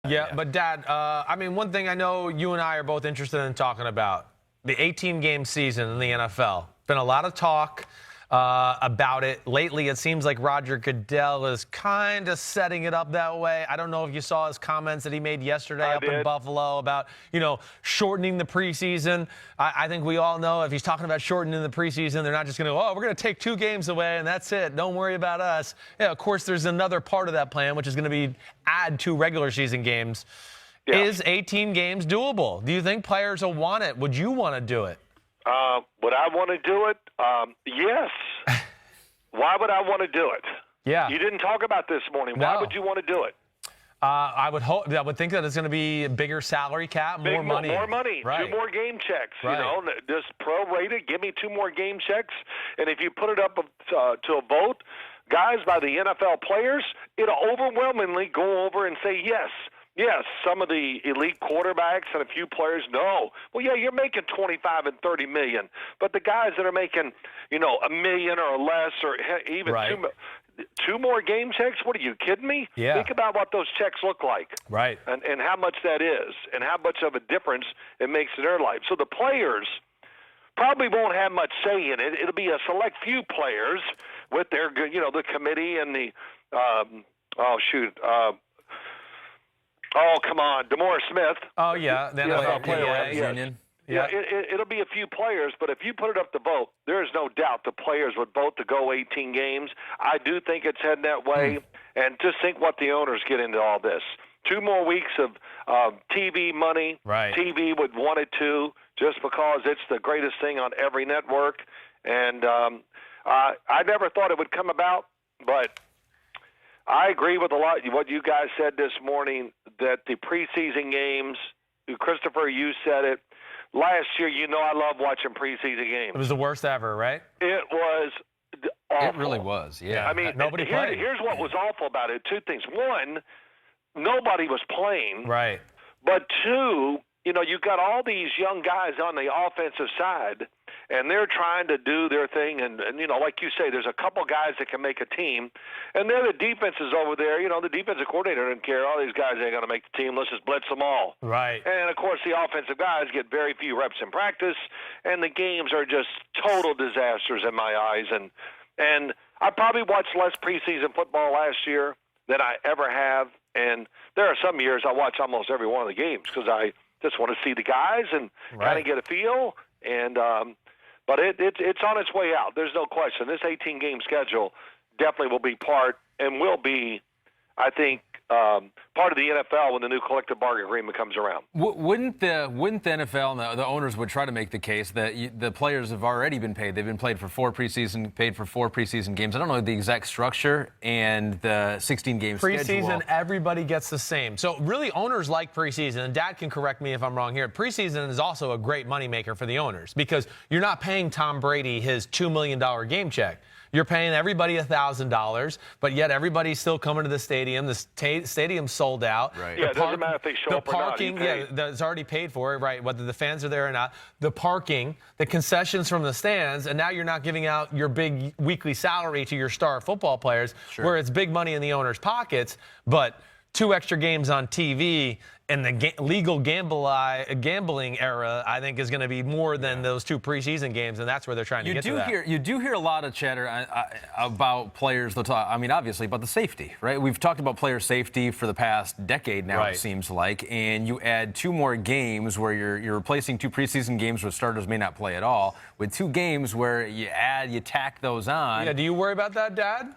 Yeah, but Dad, I mean, one thing I know you and I are both interested in talking about, the 18-game season in the NFL. Been a lot of talk about it. Lately, it seems like Roger Goodell is kind of setting it up that way. I don't know if you saw his comments that he made yesterday in Buffalo about, shortening the preseason. I think we all know if he's talking about shortening the preseason, they're not just going to go, oh, we're going to take 2 games away and that's it. Don't worry about us. Yeah, of course, there's another part of that plan, which is going to be add 2 regular season games. Yeah. Is 18 games doable? Do you think players will want it? Would you want to do it? Would I want to do it? Yes. Why would I want to do it? Yeah. You didn't talk about this morning. No. Why would you want to do it? I would think that it's going to be a bigger salary cap, more money. More money. Right. 2 more game checks. Right. Just prorated. Give me 2 more game checks. And if you put it up to a vote, guys, by the NFL players, it'll overwhelmingly go over and say yes. Yes, some of the elite quarterbacks and a few players, no. Well, yeah, you're making 25 and 30 million, but the guys that are making, $1 million or less, or even right. 2 more game checks. What are you kidding me? Yeah. Think about what those checks look like, right? And how much that is, and how much of a difference it makes in their life. So the players probably won't have much say in it. It'll be a select few players with their, the committee and the, oh, come on, DeMaurice Smith. Oh, yeah, the NFL Player Union. Yeah, it'll be a few players, but if you put it up to vote, there is no doubt the players would vote to go 18 games. I do think it's heading that way, and just think what the owners get into all this. 2 more weeks of TV money. Right. TV would want it to, just because it's the greatest thing on every network. And I never thought it would come about, but I agree with a lot of what you guys said this morning, that the preseason games, Christopher, you said it. Last year, I love watching preseason games. It was the worst ever, right? It was awful. It really was, yeah. I mean, nobody played. Here's what was awful about it. 2 things. 1, nobody was playing. Right. But 2, you've got all these young guys on the offensive side, and they're trying to do their thing. And like you say, there's a couple guys that can make a team. And then the defenses over there, the defensive coordinator doesn't care. All these guys ain't going to make the team. Let's just blitz them all. Right. And, of course, the offensive guys get very few reps in practice, and the games are just total disasters in my eyes. And I probably watched less preseason football last year than I ever have. And there are some years I watch almost every one of the games because I just want to see the guys and kind of get a feel. And but it's on its way out. There's no question. This 18-game schedule definitely will be part, I think, part of the NFL when the new collective bargaining agreement comes around. Wouldn't the NFL and the owners would try to make the case that the players have already been paid? They've been paid for 4 preseason games. I don't know the exact structure and the 16-game schedule. Preseason, everybody gets the same. So really, owners like preseason, and Dad can correct me if I'm wrong here. Preseason is also a great moneymaker for the owners because you're not paying Tom Brady his $2 million game check. You're paying everybody $1,000, but yet everybody's still coming to the stadium. The stadium's sold out. Right. Yeah, it doesn't matter if they show up or not. The parking, that's already paid for, right, whether the fans are there or not. The parking, the concessions from the stands, and now you're not giving out your big weekly salary to your star football players, where it's big money in the owners' pockets, but 2 extra games on TV and the legal gambling era, I think, is going to be more than those 2 preseason games, and that's where they're trying to get to that. You do hear a lot of chatter about players. Obviously, about the safety, right? We've talked about player safety for the past decade now, it seems like, and you add 2 more games where you're replacing 2 preseason games where starters may not play at all with 2 games where you tack those on. Yeah, do you worry about that, Dad?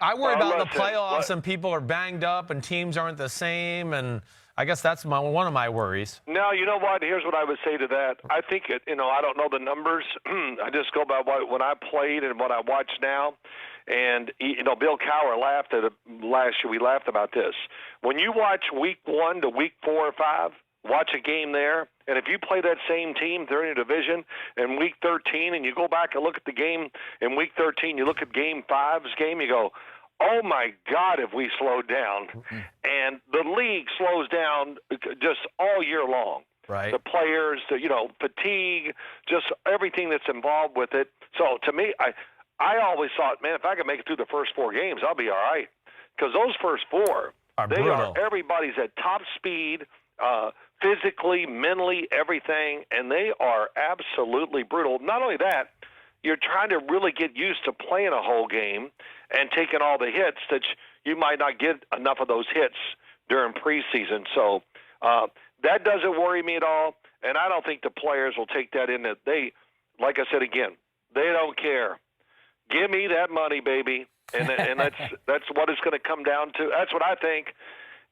I worry about the playoffs and people are banged up and teams aren't the same, and I guess that's one of my worries. No, you know what? Here's what I would say to that. I think I don't know the numbers. I just go by when I played and what I watch now. And Bill Cowher laughed at it last year. We laughed about this. When you watch week 1 to week 4 or 5, watch a game there, and if you play that same team, they're in a division, in week 13, and you go back and look at the game in week 13, you look at game 5's game, you go, oh, my God, have we slowed down. And the league slows down just all year long. Right. The players, fatigue, just everything that's involved with it. So, to me, I always thought, man, if I could make it through the first 4 games, I'll be all right. Because those first 4 brutal. Everybody's at top speed, physically, mentally, everything, and they are absolutely brutal. Not only that, you're trying to really get used to playing a whole game and taking all the hits that you might not get enough of those hits during preseason. So that doesn't worry me at all, and I don't think the players will take that in. That they, like I said again, they don't care. Give me that money, baby, and that's what it's going to come down to. That's what I think.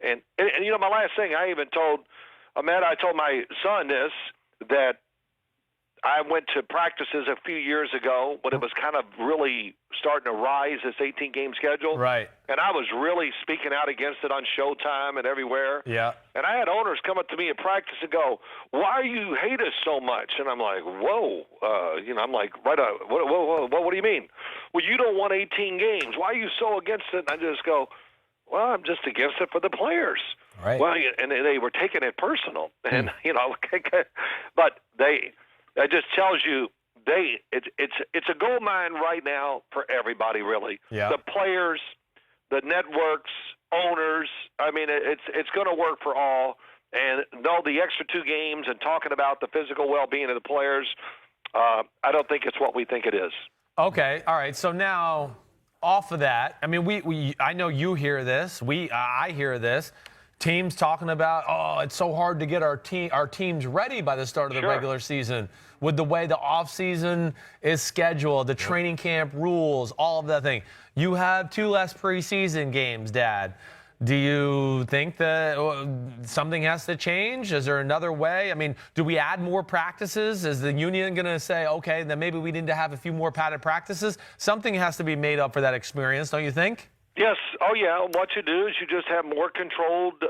And you know, my last thing, I even told Matt, I told my son this, that I went to practices a few years ago when it was kind of really starting to rise, this 18-game schedule. Right. And I was really speaking out against it on Showtime and everywhere. Yeah. And I had owners come up to me at practice and go, "Why you hate us so much?" And I'm like, "Whoa." I'm like, what do you mean? "Well, you don't want 18 games. Why are you so against it?" And I just go, "Well, I'm just against it for the players." Right. Well, and they were taking it personal. And, but that just tells you it's a gold mine right now for everybody, really. Yeah. The players, the networks, owners. I mean, it's going to work for all. And no, the extra 2 games and talking about the physical well-being of the players, I don't think it's what we think it is. Okay. All right. So now, off of that, I mean, I know you hear this. I hear this. Teams talking about, oh, it's so hard to get our teams ready by the start of the regular season with the way the offseason is scheduled, the training camp rules, all of that thing. You have 2 less preseason games, Dad. Do you think that something has to change? Is there another way? I mean, do we add more practices? Is the union going to say, okay, then maybe we need to have a few more padded practices? Something has to be made up for that experience, don't you think? Yes. Oh, yeah. What you do is you just have more controlled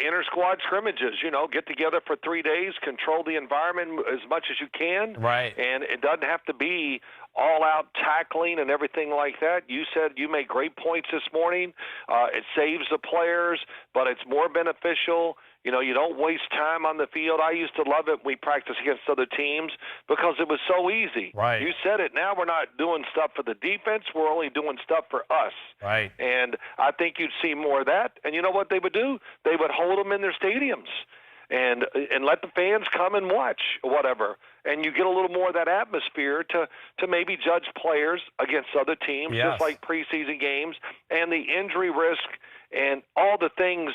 inter-squad scrimmages. Get together for 3 days, control the environment as much as you can. Right. And it doesn't have to be all-out tackling and everything like that. You said you made great points this morning. It saves the players, but it's more beneficial. You don't waste time on the field. I used to love it when we practiced against other teams because it was so easy. Right. You said it. Now we're not doing stuff for the defense. We're only doing stuff for us. Right. And I think you'd see more of that. And you know what they would do? They would hold them in their stadiums and let the fans come and watch whatever. And you get a little more of that atmosphere to maybe judge players against other teams, just like preseason games, and the injury risk and all the things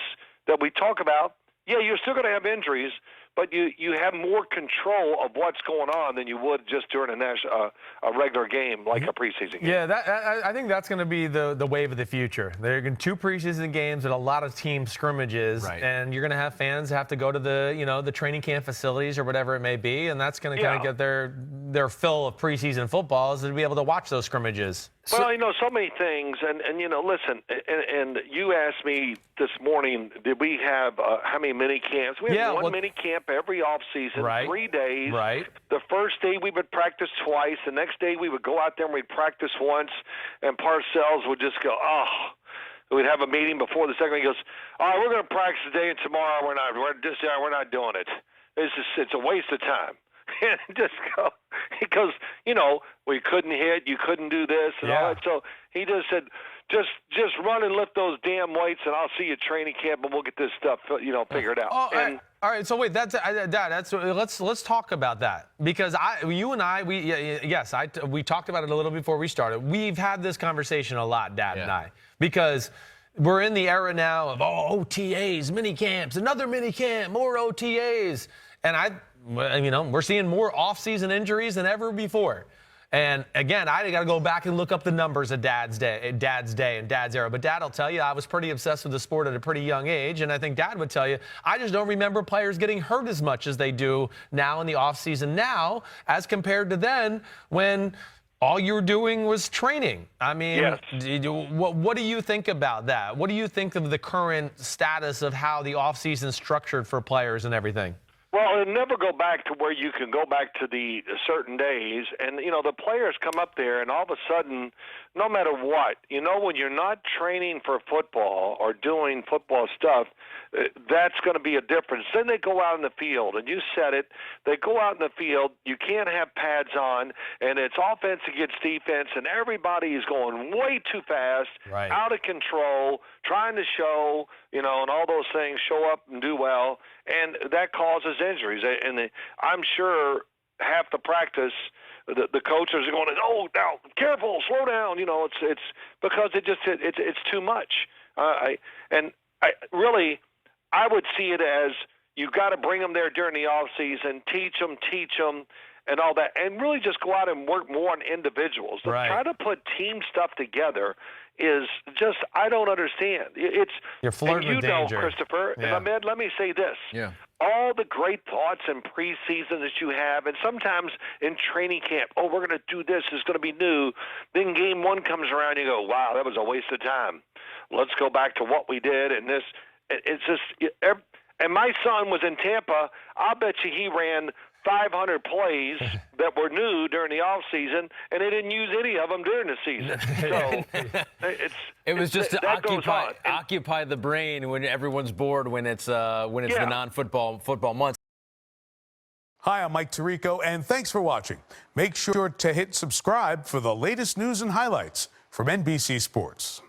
that we talk about. Yeah, you're still going to have injuries, but you have more control of what's going on than you would just during a regular game like a preseason game. Yeah, I think that's going to be the wave of the future. There are going to be 2 preseason games and a lot of team scrimmages, and you're going to have fans have to go to the training camp facilities or whatever it may be, and that's going to kind of get their fill of preseason football is to be able to watch those scrimmages. Well, so many things, and listen, and you asked me this morning, did we have how many mini camps? We have one mini camp every offseason, 3 days. Right. The first day we would practice twice. The next day we would go out there and we'd practice once, and Parcells would just go, oh. We'd have a meeting before the second. He goes, all right, we're going to practice today and tomorrow. We're not doing it. It's a waste of time. And just go, because we couldn't hit, you couldn't do this and all that. So he just said, just run and lift those damn weights, and I'll see you at training camp, and we'll get this stuff figured out. Oh, all right. So wait, let's talk about that, because you and I we talked about it a little before we started. We've had this conversation a lot, Dad and I, because we're in the era now of OTAs, mini camps, another mini camp, more OTAs, and we're seeing more off-season injuries than ever before. And again, I got to go back and look up the numbers of Dad's day and Dad's era. But Dad will tell you I was pretty obsessed with the sport at a pretty young age. And I think Dad would tell you I just don't remember players getting hurt as much as they do now in the offseason now as compared to then when all you were doing was training. I mean, what do you think about that? What do you think of the current status of how the offseason is structured for players and everything? Well, it'll never go back to where you can go back to the certain days. And, the players come up there, and all of a sudden no matter what, when you're not training for football or doing football stuff, that's going to be a difference. Then they go out in the field, and you said it, they go out in the field, you can't have pads on, and it's offense against defense, and everybody is going way too fast, out of control, trying to show, and all those things, show up and do well, and that causes injuries. And I'm sure half the practice, the coaches are going, oh, now careful, slow down. It's because it's too much. I would see it as you've got to bring them there during the off season, teach them, and all that, and really just go out and work more on individuals. Try to put team stuff together is just, I don't understand. You're flirting with danger. Christopher, let me say this. Yeah. All the great thoughts in preseason that you have, and sometimes in training camp, we're going to do this, it's going to be new. Then game one comes around, you go, wow, that was a waste of time. Let's go back to what we did, and this, it's just, and my son was in Tampa. I'll bet you he ran 500 plays that were new during the off season, and they didn't use any of them during the season. So it was just to occupy the brain when everyone's bored, when it's the non-football months. Hi, I'm Mike Tirico, and thanks for watching. Make sure to hit subscribe for the latest news and highlights from NBC Sports.